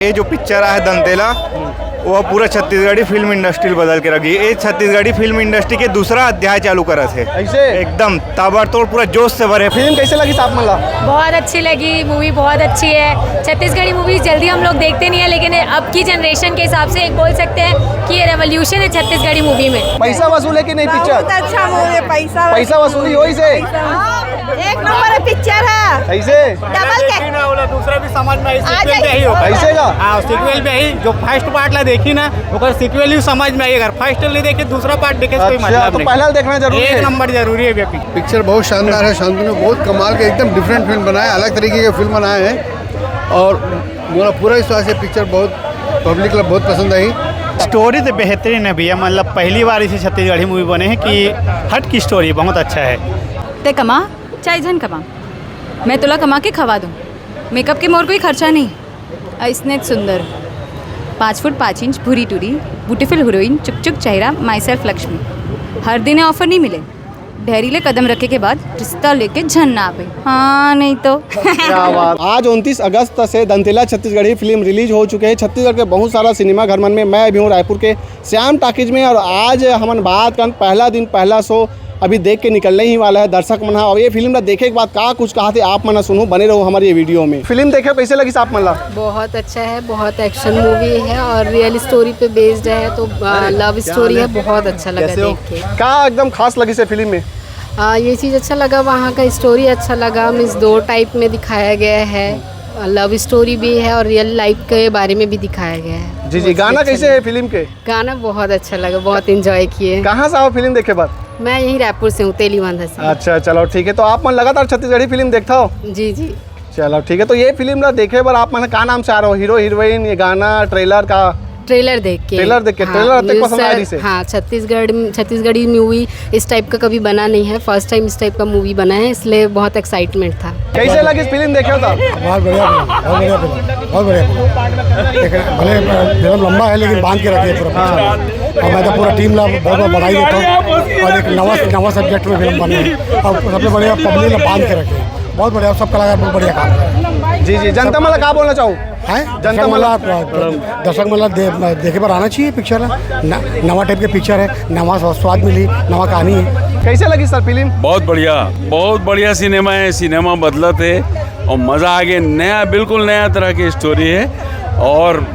ये जो पिक्चर है दंतेला वो पूरा छत्तीसगढ़ी फिल्म इंडस्ट्री बदल के रखी। ये छत्तीसगढ़ी फिल्म इंडस्ट्री के दूसरा अध्याय चालू करा थे ऐसे एकदम ताबड़तोड़ पूरा जोश से भरे। फिल्म कैसे लगी साहब मला? बहुत अच्छी लगी, मूवी बहुत अच्छी है। छत्तीसगढ़ी मूवी जल्दी हम लोग देखते नहीं है, लेकिन अब की जनरेशन के हिसाब से एक बोल सकते हैं कि ये रेवोल्यूशन है छत्तीसगढ़ी मूवी में। पैसा वसूल है कि नहीं पिक्चर? बहुत अच्छा मूवी है। पैसा वसूली हो से एक नंबर पिक्चर है। ऐसे डबल के दूसरा भी समझ में ऐसे का सीक्वल में ही जो फर्स्ट पार्ट ला देखी ना ओकर सीक्वल ही समझ में आई। अगर फर्स्ट ले देखे दूसरा पार्ट देखे कोई अच्छा, मतलब तो नहीं। पहला देखना जरूरी एक है। नंबर जरूरी है व्यक्ति। पिक्चर बहुत शानदार है। शांतनु ने बहुत कमाल के एकदम डिफरेंट फिल्म बनाए, अलग तरीके के फिल्म बनाए हैं और मेरा पूरा विश्वास है पिक्चर बहुत पब्लिक को बहुत पसंद आई। स्टोरी तो बेहतरीन है भैया, मतलब पहली बार इसे छत्तीसगढ़ी मूवी बने हैं कि हट की स्टोरी बहुत अच्छा है। ते कमा चाहे जन कमा, मैं तुला कमा के खवा दूँ। मेकअप के मोर कोई खर्चा नहीं। इसने सुंदर 5 फुट 5 इंच भूरी टूरी ब्यूटीफुल हीरोइन चुक चुक चेहरा माई सेल्फ लक्ष्मी। हर दिन ऑफर नहीं मिले, ढेरीले कदम रखे के बाद रिश्ता लेके झन ना आवे। हाँ नहीं तो क्या बात। आज 29 अगस्त से दंतेला छत्तीसगढ़ी फिल्म रिलीज हो चुके हैं छत्तीसगढ़ के बहुत सारा सिनेमा घर मन में। मैं अभी हूँ रायपुर के श्याम टाकीज में और आज हमन बात कर पहला दिन पहला शो अभी देख के निकलने ही वाला है दर्शक मन। और ये फिल्म देखे के बाद का कुछ कहा थे आप मना सुनो, बने रहो हमारे ये वीडियो में। फिल्म देखे कैसे लगी साहब मला? बहुत अच्छा है, बहुत एक्शन मूवी है और रियल स्टोरी पे बेस्ड है, तो लव स्टोरी है। बहुत अच्छा लगा देख के। क्या एकदम खास लगी से फिल्म में? ये चीज़ अच्छा लगा, वहाँ का स्टोरी अच्छा लगा। मीन्स 2 टाइप में दिखाया गया है, लव स्टोरी भी है और रियल लाइफ के बारे में भी दिखाया गया है। जी गाना कैसे है फिल्म के? गाना बहुत अच्छा लगा, बहुत इंजॉय किए। कहाँ से आओ फिल्म देखे बाद? मैं यहीं रायपुर से हूँ, तेलीबांधा से। अच्छा चलो ठीक है। तो आप मन लगातार छत्तीसगढ़ी फिल्म देखता हो? जी जी चलो ठीक है। तो ये फिल्म ना देखे बार आप मन का नाम से आ रहे हो? हीरो हीरोइन, ये गाना, ट्रेलर का? ट्रेलर देख के। ट्रेलर देख के। ट्रेलर अब तक पसंद आई से? हाँ, छत्तीसगढ़ी मूवी इस टाइप का कभी बना नहीं है, फर्स्ट टाइम इस टाइप का मूवी बना है, इसलिए बहुत एक्साइटमेंट था। कैसे लगी फिल्म देखे था? बहुत बढ़िया बहुत बढ़िया भले फिल्म लंबा है लेकिन बांध के रखिए पूरा पिक्चर। और मैं तो पूरा टीम ला बहुत बहुत बधाई देता हूँ और एक नवा सब्जेक्ट में फिल्म बनी है और सबसे बढ़िया पब्लिक ने बांध के रखे। बहुत बढ़िया, सब कलाकार बहुत बढ़िया काम है। जी जनता मला क्या बोलना चाहूँ? जनता मला दर्शक मला देखे पर आना चाहिए पिक्चर है। नवा टाइप के पिक्चर है, नवा स्वाद मिली, नवा कहानी है। कैसे लगी सर फिल्म? बहुत बढ़िया सिनेमा है। सिनेमा बदलत है और मज़ा आ गया। नया बिल्कुल नया तरह की स्टोरी है और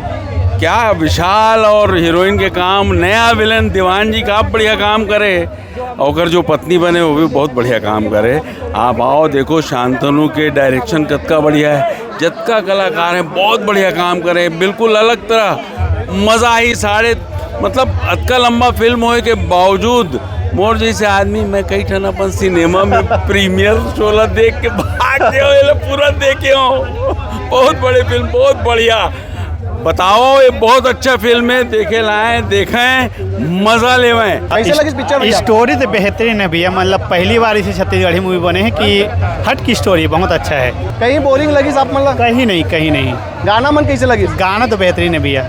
क्या विशाल और हीरोइन के काम, नया विलन दीवान जी का बढ़िया काम करे और जो पत्नी बने वो भी बहुत बढ़िया काम करे। आप आओ देखो, शांतनु के डायरेक्शन कतका बढ़िया है, जतका कलाकार है बहुत बढ़िया काम करे, बिल्कुल अलग तरह मज़ा आई। सारे मतलब अतका लंबा फिल्म होए के बावजूद मोर जैसे आदमी मैं कई ठन अपन सिनेमा में प्रीमियर शोला देख के भाग गए, पूरा देखे हो। बहुत बड़ी फिल्म, बहुत बढ़िया। बताओ, ये बहुत अच्छा फिल्म है, देखे लाएं, देखें, मजा लेवें। कैसे लगी पिक्चर? स्टोरी तो बेहतरीन है भैया, मतलब पहली बार इसे छत्तीसगढ़ी मूवी बने हैं कि हट की स्टोरी बहुत अच्छा है। कहीं बोरिंग लगी साहब मला? कहीं नहीं। गाना मन कैसे लगी? गाना तो बेहतरीन है भैया,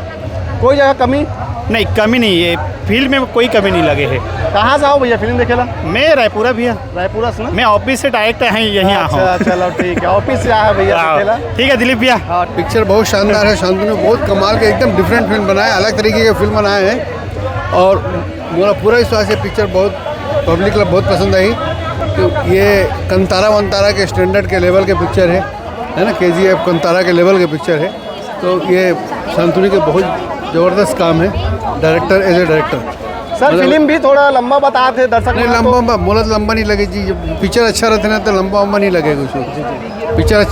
कोई जगह कमी नहीं, कमी नहीं है फिल्म में, कोई कमी नहीं लगे है। कहाँ से आओ भैया फिल्म देखेला? मैं रायपुरा भैया, रायपुरा से ना? मैं ऑफिस से डायरेक्ट यहीं आ हूँ। अच्छा चलो ठीक है, ऑफिस से आया भैया देखेला। ठीक है दिलीप भैया। पिक्चर बहुत शानदार है। शांतनु ने बहुत कमाल के एकदम डिफरेंट फिल्म बनाए, अलग तरीके के फिल्म बनाए हैं और मेरा पूरा विश्वास है पिक्चर बहुत पब्लिक को बहुत पसंद आई। तो ये कंतारा वंतारा के स्टैंडर्ड के लेवल के पिक्चर है ना, KGF कंतारा के लेवल के पिक्चर है। तो ये शांतनु के बहुत ज़बरदस्त काम है director, as a director. Sir film भी थोड़ा लंबा बताए थे दर्शक? नहीं लंबा बोला तो लंबा नहीं लगे जी। पिक्चर अच्छा रहते ना तो लंबा नहीं लगेगा कुछ। पिक्चर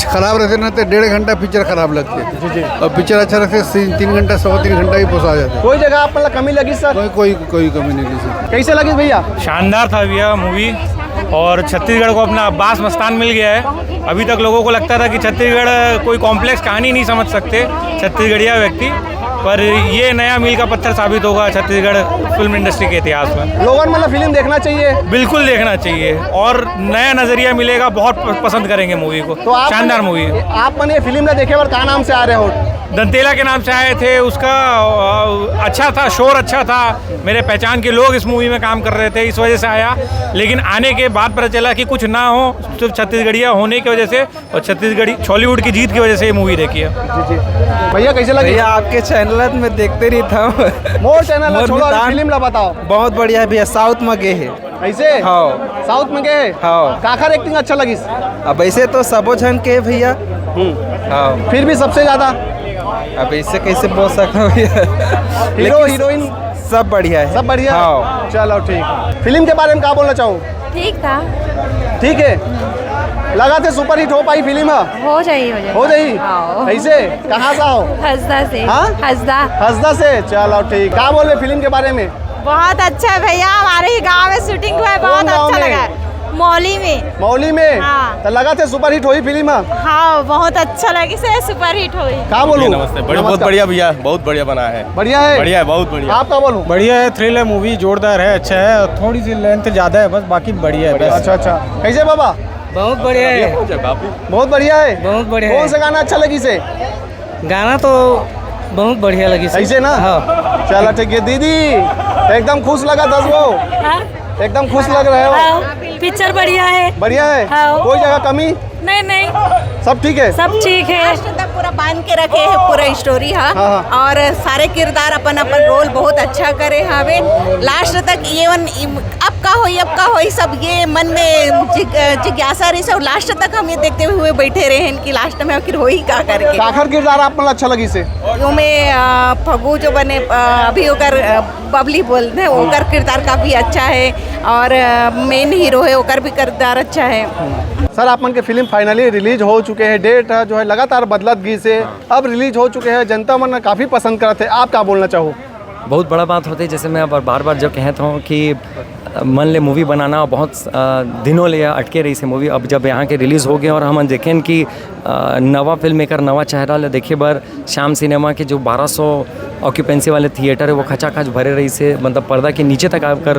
खराब रहते ना तो 1.5 घंटा पिक्चर खराब लगते है और पिक्चर अच्छा रहते 3 घंटा 3.25 घंटा ही पोसा जाता है। कोई जगह आप मतलब कमी लगी सर? कोई कमी नहीं लगी सर। कैसे लगी भैया? शानदार था भैया मूवी और छत्तीसगढ़ को अपना बास मस्तान मिल गया है। अभी तक लोगों को लगता था कि छत्तीसगढ़ कोई कॉम्प्लेक्स कहानी नहीं समझ सकते छत्तीसगढ़िया व्यक्ति, पर ये नया मील का पत्थर साबित होगा छत्तीसगढ़ फिल्म इंडस्ट्री के इतिहास में। लोगों मतलब फिल्म देखना चाहिए? बिल्कुल देखना चाहिए और नया नजरिया मिलेगा, बहुत पसंद करेंगे मूवी को। तो शानदार मूवी है। आप मन ये फिल्म ना देखे बार का नाम से आ रहे हो? दंतेला के नाम से आए थे, उसका अच्छा था, शोर अच्छा था, मेरे पहचान के लोग इस मूवी में काम कर रहे थे, इस वजह से आया। लेकिन आने के बाद पता चला कि कुछ ना हो, सिर्फ छत्तीसगढ़िया होने की वजह से और छत्तीसगढ़ी बॉलीवुड की जीत की वजह से ये मूवी देखी है। जी जी भैया कैसे लगी? भैया आपके चैनल में देखते रही था। मोर चैनल छोड़ो, फिल्म ला बताओ। बहुत बढ़िया है भैया, साउथ में गए है। ऐसे हाँ साउथ में गए? हाँ। काखर एक्टिंग अच्छा लगी? अब ऐसे तो सबो जन के है भैया। हाँ फिर भी सबसे ज्यादा अब ऐसे कैसे बोल सकता हूँ भैया। हीरो हीरोइन सब बढ़िया है। सब बढ़िया? हाँ। चलो ठीक। फिल्म के बारे में क्या बोलना चाहूँ? ठीक था। ठीक है, लगा थे सुपर हिट हो पाई फिल्म? हो जाइए हो जाई? ऐसे कहाँ से हो? हंसदा से। हाँ? हंसदा से। चलो ठीक। क्या बोल रहे फिल्म के बारे में? बहुत अच्छा है भैया, हमारे ही गांव में शूटिंग हुआ है, बहुत अच्छा लगा है। मौली में। मौली में? हाँ। तो लगा थे सुपर हिट हुई फिल्म? हाँ बहुत अच्छा लगी से, सुपर हिट हुई। क्या बोलूं? नमस्ते, बहुत बढ़िया भैया, बहुत बढ़िया बना है। बढ़िया है? बढ़िया है, बहुत बढ़िया। आप क्या बोलूं? बढ़िया है, थ्रिलर मूवी जोरदार है, अच्छा है, थोड़ी सी लेंथ ज़्यादा है बस, बाकी बढ़िया है। अच्छा अच्छा। कैसे बाबा? बहुत बढ़िया है। बहुत बढ़िया है। बहुत बढ़िया कौन सा गाना अच्छा लगी से? गाना तो बहुत बढ़िया लगी। ऐसे ना? हाँ। चलो ठीक है। दीदी एकदम खुश लगा 10 वो, एकदम खुश लग रहे हो। पिक्चर बढ़िया है। बढ़िया है? हाँ। कोई जगह कमी? नहीं, सब ठीक है? सब ठीक है। लास्ट तक पूरा बांध के रखे है पूरा स्टोरी। हाँ हाँ। और सारे किरदार अपन अपन रोल बहुत अच्छा करे हवे। लास्ट तक इवन अब का होई सब ये मन में जिज्ञासा रही सब। लास्ट तक हम ये देखते हुए बैठे रहे हैं कि लास्ट में आखिर होई का करके। काखर किरदार आप मतलब अच्छा लगी से? में फगू जो बने अभी ओकर बबली बोलते हैं, ओकर किरदार काफी अच्छा है और मेन हीरो है ओकर भी किरदार अच्छा है। सर आप मन के फिल्म फाइनली रिलीज हो चुके हैं, डेट जो है लगातार बदलत गई से, अब रिलीज हो चुके हैं, जनता मन काफ़ी पसंद करते हैं, आप क्या बोलना चाहो? बहुत बड़ा बात होती है, जैसे मैं बार बार जो कहता हूँ कि मन ले मूवी बनाना बहुत दिनों ले अटके रही से मूवी, अब जब यहाँ के रिलीज़ हो गए और हम देखें कि नवा फिल्म मेकर नवा चेहरा ले देखे बार श्याम सिनेमा के जो 1200 ऑक्यूपेंसी वाले थिएटर है वो खचाखच भरे रही से, मतलब पर्दा के नीचे तक आकर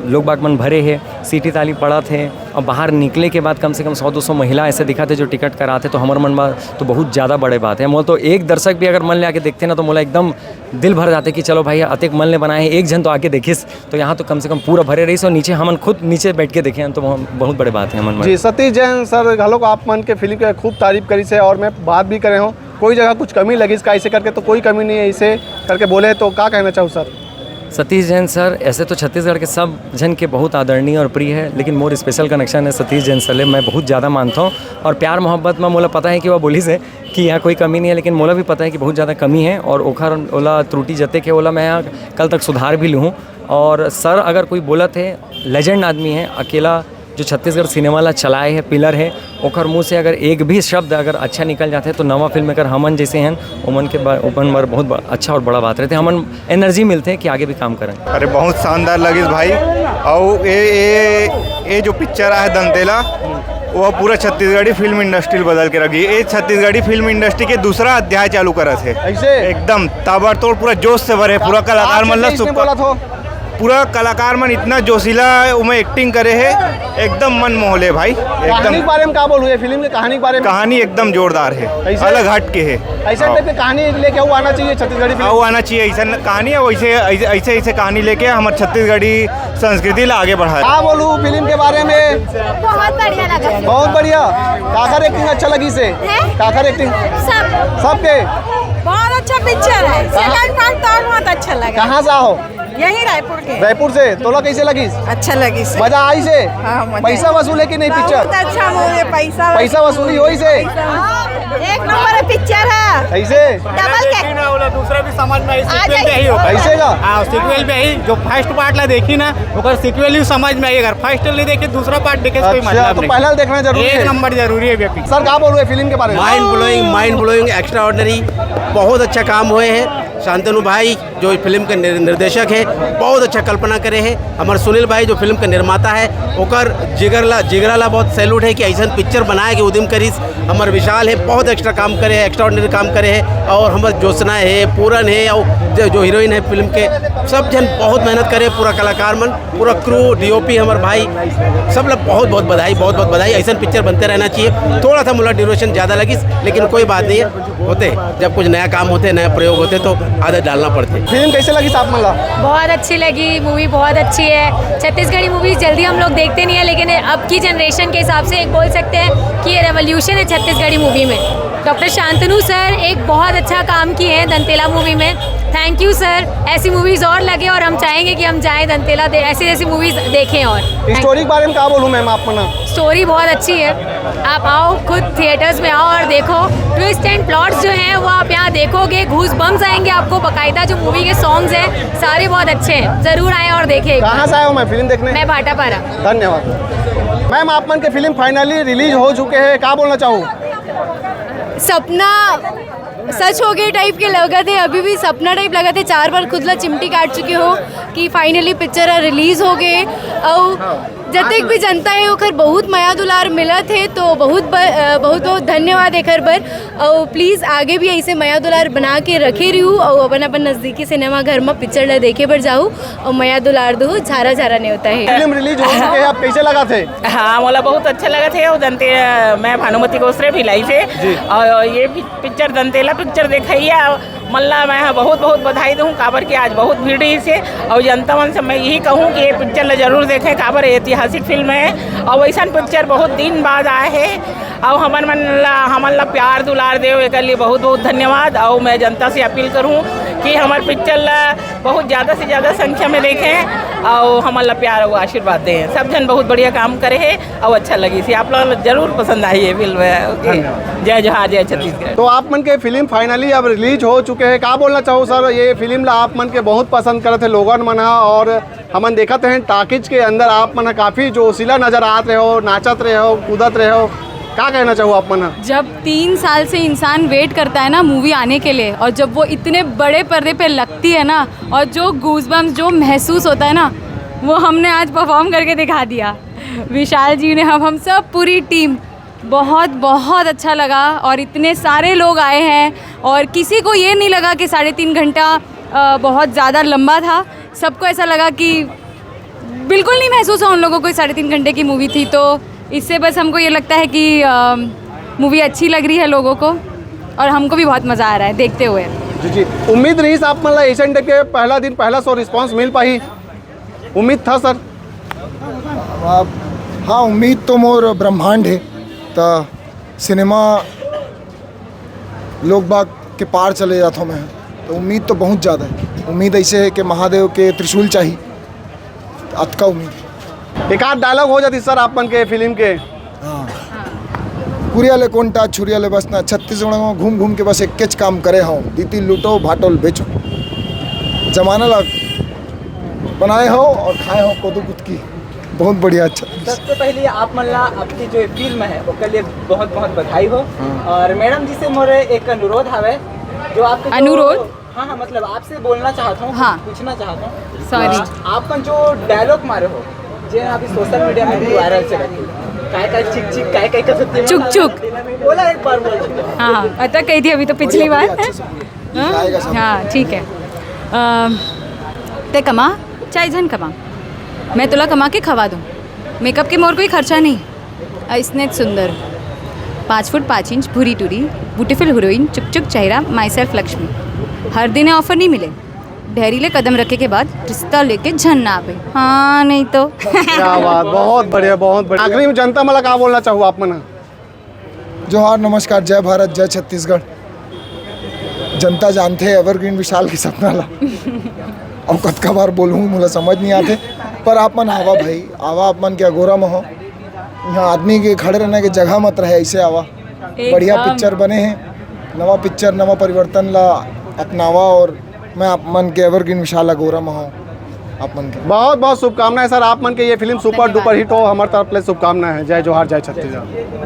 लोग बाग मन भरे है, सीटी ताली पड़ा थे और बाहर निकले के बाद कम से कम 100-200 महिला ऐसे दिखाते जो टिकट कराते, तो हमारे मन में तो बहुत ज़्यादा बड़े बात है। मोल तो एक दर्शक भी अगर मन ले आके देखते ना तो मोला एकदम दिल भर जाते कि चलो भाई अतिक मन ले बनाए एक जन तो आके देखिस, तो यहाँ तो कम से कम पूरा भरे रही से और नीचे हम खुद नीचे बैठ के देखें तो बहुत बड़े बात है मन में। जी सतीश जैन सर घलो को आप मन के फिल्म के खूब तारीफ करी से और मैं बात भी करे हूँ, कोई जगह कुछ कमी लगी इसका ऐसे करके तो कोई कमी नहीं है, इसे करके बोले तो क्या कहना चाहूँ सर? सतीश जैन सर ऐसे तो छत्तीसगढ़ के सब जन के बहुत आदरणीय और प्रिय है, लेकिन मोर स्पेशल कनेक्शन है सतीश जैन सर ले, मैं बहुत ज़्यादा मानता हूँ और प्यार मोहब्बत में मोला पता है कि वह बोली से कि यहाँ कोई कमी नहीं है, लेकिन मोला भी पता है कि बहुत ज़्यादा कमी है और ओखर ओला त्रुटि जते के ओला मैं यहाँ कल तक सुधार भी लूँ। और सर अगर कोई बोला थे लेजेंड आदमी है, अकेला जो छत्तीसगढ़ सिनेमा ला चलाए है, पिलर है, ओखर मुँह से अगर एक भी शब्द अगर अच्छा निकल जाते हैं तो नवा फिल्म मेकर हमन जैसे हैं ओमन के ओपन पर बहुत अच्छा और बड़ा बात रहते हैं, हमन एनर्जी मिलते हैं कि आगे भी काम करें। अरे बहुत शानदार लगी भाई, और ये जो पिक्चर है दंतेला वो पूरा छत्तीसगढ़ी फिल्म इंडस्ट्री बदल के रखी, ये छत्तीसगढ़ी फिल्म इंडस्ट्री के दूसरा अध्याय चालू करा थे ऐसे एकदम ताबड़तोड़, पूरा जोश से भरे, पूरा कलाकार मतलब पूरा कलाकार मन इतना जोशीला उमें एक्टिंग करे है, एकदम मन मोहले भाई कहानी एकदम। के बारे में क्या बोलूँ ये फिल्म की कहानी के बारे में? कहानी एकदम जोरदार है, अलग हट के है, ऐसा टाइप की कहानी लेके वो आना चाहिए छत्तीसगढ़ी फिल्म, वो आना चाहिए ऐसा कहानी है, वैसे ऐसे कहानी लेके हमारे छत्तीसगढ़ी संस्कृति ला आगे बढ़ाए। क्या बोलूँ फिल्म के बारे में? बहुत बढ़िया लगा, बहुत बढ़िया। काखर एक्टिंग अच्छा लगी से? काखर एक्टिंग सबके बहुत अच्छा पिक्चर है, सेकंड पार्ट तो बहुत अच्छा लगा। कहाँ से आओ? यही रायपुर के। रायपुर से? तोला कैसे लगी? अच्छा लगी से। मजा आई से? हाँ, मजा पैसा वसूल है कि नहीं पिक्चर? बहुत अच्छा मूवी, पैसा वसूली हुई से? एक नंबर पिक्चर है। ऐसे डबल के दूसरा भी समझ में ऐसे का? हाँ सीक्वल पे ही जो फर्स्ट पार्ट ला देखी ना वो सीक्वल ही समझ में आई, अगर फर्स्ट ले देखे दूसरा पार्ट देखे कोई अच्छा मतलब तो नहीं। पहला देखना जरूरी है, एक नंबर जरूरी है व्यक्ति। सर क्या बोलूँ फिल्म के बारे में? माइंड ब्लोइंग एक्स्ट्रा ऑर्डिनरी, बहुत अच्छा काम हुए हैं, शांतनु भाई जो फिल्म के निर्देशक है बहुत अच्छा कल्पना करे है। हमारे सुनील भाई जो फिल्म के निर्माता है ओकर जिगराला बहुत सैल्यूट है कि ऐसा पिक्चर बनाए कि उद्यम करीस। हमारे विशाल है बहुत एक्स्ट्रा काम करे है, एक्स्ट्राऑर्डिनरी काम करे है। और हमारे ज्योत्सना है, पूरन है और जो हीरोइन है फिल्म के सब जन बहुत मेहनत करे, पूरा कलाकार मन, पूरा क्रू, DOP हमारे भाई सब लोग बहुत बहुत बधाई। ऐसा पिक्चर बनते रहना चाहिए। थोड़ा सा मुला ड्यूरेशन ज़्यादा लगी लेकिन कोई बात नहीं है, होते जब कुछ नया काम होते नया प्रयोग होते तो आदत डालना पड़ते। फिल्म कैसे लगी साहब मला? बहुत अच्छी लगी, मूवी बहुत अच्छी है। छत्तीसगढ़ी मूवीज जल्दी हम लोग देखते नहीं है, लेकिन अब की जनरेशन के हिसाब से एक बोल सकते हैं कि ये रेवोल्यूशन है छत्तीसगढ़ी मूवी में। डॉक्टर शांतनु सर एक बहुत अच्छा काम किए हैं दंतेला मूवी में। Thank you sir. ऐसी मूवीज और लगे और हम चाहेंगे कि हम जाएं दंतेला ऐसी मूवीज देखें। और स्टोरी के बारे में क्या बोलूँ मैम आप मना? स्टोरी बहुत अच्छी है, आप आओ खुद थिएटर्स में आओ और देखो। ट्विस्ट एंड प्लॉट्स जो हैं वो आप यहाँ देखोगे, घूस बम्स आएंगे आपको। बाकायदा जो मूवी के सॉन्ग्स हैं सारे बहुत अच्छे हैं, ज़रूर आएँ और देखें। कहाँ से आया हूँ मैं फिल्म देखने? मैं भाटापारा। धन्यवाद मैम। आप मन के फिल्म फाइनली रिलीज हो चुके हैं, क्या बोलना चाहूँ? सपना सच हो गए टाइप के लगा थे, अभी भी सपना टाइप लगा थे। 4 बार खुद ला चिमटी काट चुके हो कि फाइनली पिक्चर रिलीज़ हो गए। और जब तक भी जनता है ओकर बहुत माया दुलार मिला थे तो बहुत धन्यवाद एकर बर। और प्लीज़ आगे भी ऐसे माया दुलार बना के रखे रहूँ और अपन नज़दीकी सिनेमा घर में पिक्चर ला देखे बर जाऊँ और माया दुलार दो झारा नहीं होता है। फिल्म रिलीज हो चुके हैं, आप कैसे लगा थे? हाँ मोला बहुत अच्छा लगा थे। और मैं भानुमति गोसरे भी लाई थे और ये पिक्चर दंतेला पिक्चर देखिए मल्ला मैं बहुत बधाई दूँ। काबर की आज बहुत भीड़ ही से और जनता मन से मैं यही कहूँ कि ये पिक्चर ला जरूर देखें। काबर ऐतिहासिक फिल्म है और वैसा पिक्चर बहुत दिन बाद आए है और हमन ला प्यार दुलार दे एक लिए बहुत धन्यवाद। और मैं जनता से अपील करूँ कि हमारे पिक्चर ला बहुत ज़्यादा से ज़्यादा संख्या में देखें और हमारा प्यार और आशीर्वाद दें। सब जन बहुत बढ़िया काम करे है और अच्छा लगी थी। आप लोग जरूर पसंद आई है फिल्म। ओके, जय जोहार, जय छत्तीसगढ़। तो आप मन के फिल्म फाइनली अब रिलीज हो चुके हैं, क्या बोलना चाहो सर? ये फिल्म ला आप मन के बहुत पसंद करे थे लोगन मन और हमन देखते हैं टाकिज के अंदर आप मन काफ़ी जोशीला नजर आते रहे हो, नाचत रहे हो, कूदत रहे हो, क्या कहना चाहो आप मन? जब 3 साल से इंसान वेट करता है ना मूवी आने के लिए और जब वो इतने बड़े पर्दे पे लगती है ना और जो गूज़बम्स जो महसूस होता है ना वो हमने आज परफॉर्म करके दिखा दिया। विशाल जी ने हम सब पूरी टीम बहुत अच्छा लगा और इतने सारे लोग आए हैं और किसी को ये नहीं लगा कि 3.5 घंटा बहुत ज़्यादा लंबा था। सबको ऐसा लगा कि बिल्कुल नहीं महसूस हो उन लोगों को 3.5 घंटे की मूवी थी। तो इससे बस हमको ये लगता है कि मूवी अच्छी लग रही है लोगों को और हमको भी बहुत मज़ा आ रहा है देखते हुए। जी उम्मीद रही आप मतलब एशियन डे के पहला दिन पहला शो रिस्पांस मिल पाई? उम्मीद था सर? हाँ उम्मीद तो मोर ब्रह्मांड है तो सिनेमा लोग बाग के पार चले जाता हूँ मैं। तो उम्मीद तो बहुत ज़्यादा है। उम्मीद ऐसे है कि महादेव के त्रिशूल चाहिए, अतका उम्मीद। एक आध डायलॉग हो जाती सर आप मन के फिल्म के? हाँ पुरिया ले कोंटा छुरिया ले बसना, छत्तीसगढ़ में घूम घूम के बस एक केच काम करे हो, दीती लूटो भाटोल बेचो, जमाना ला बनाए हो और खाए हो कोदू कुद की। बहुत बढ़िया। अच्छा सबसे पहले आप मल्ला आपकी जो फिल्म है उसके लिए बहुत बधाई हो। और मैडम जी से मोरे एक अनुरोध है जो आपके अनुरोध? हाँ मतलब आपसे बोलना चाहता हूँ। हाँ पूछना चाहता हूँ। सॉरी आप जो डायलॉग मारे हो जो अभी सोशल मीडिया में भी वायरल चल रही है, काय चिक चिक काय कर सकते हैं, चुक बोला एक बार बोल। हाँ अतः कही थी अभी तो पिछली बार। हाँ ठीक है। ते कमा चाहे जन कमा, मैं तुला कमा के खवा दूँ। मेकअप के मोर कोई खर्चा नहीं। इसने सुंदर 5 फुट 5 इंच भूरी टूरी ब्यूटीफुल हीरोइन चुक चेहरा माई सेल्फ लक्ष्मी। हर दिन ऑफर नहीं मिले, ढेरीले कदम रखे के बाद रिश्ता लेके झन ना आवे। हाँ नहीं तो क्या बात, बहुत बढ़िया बहुत बढ़िया। आखिरी में जनता मला क्या बोलना चाहूँ आप मना? जोहार, नमस्कार, जय भारत, जय छत्तीसगढ़। जनता जानते हैं एवरग्रीन विशाल की सपना ला और कद का बार बोलूँ मुझे समझ नहीं आते पर आप मन आवा भाई, आवा आप मन के अगोरा में हो। यहाँ आदमी के खड़े रहने की जगह मत रहे, ऐसे आवा। बढ़िया पिक्चर बने हैं, नवा पिक्चर नवा परिवर्तन ला अपनावा और मैं आप मन के एवरग्रीन विशाल अगोरा में हूँ। आप मन के बहुत शुभकामनाएं सर। आप मन के ये फिल्म सुपर डुपर हिट हो, हमारे तरफ से शुभकामनाएं हैं। जय जोहार, जय छत्तीसगढ़।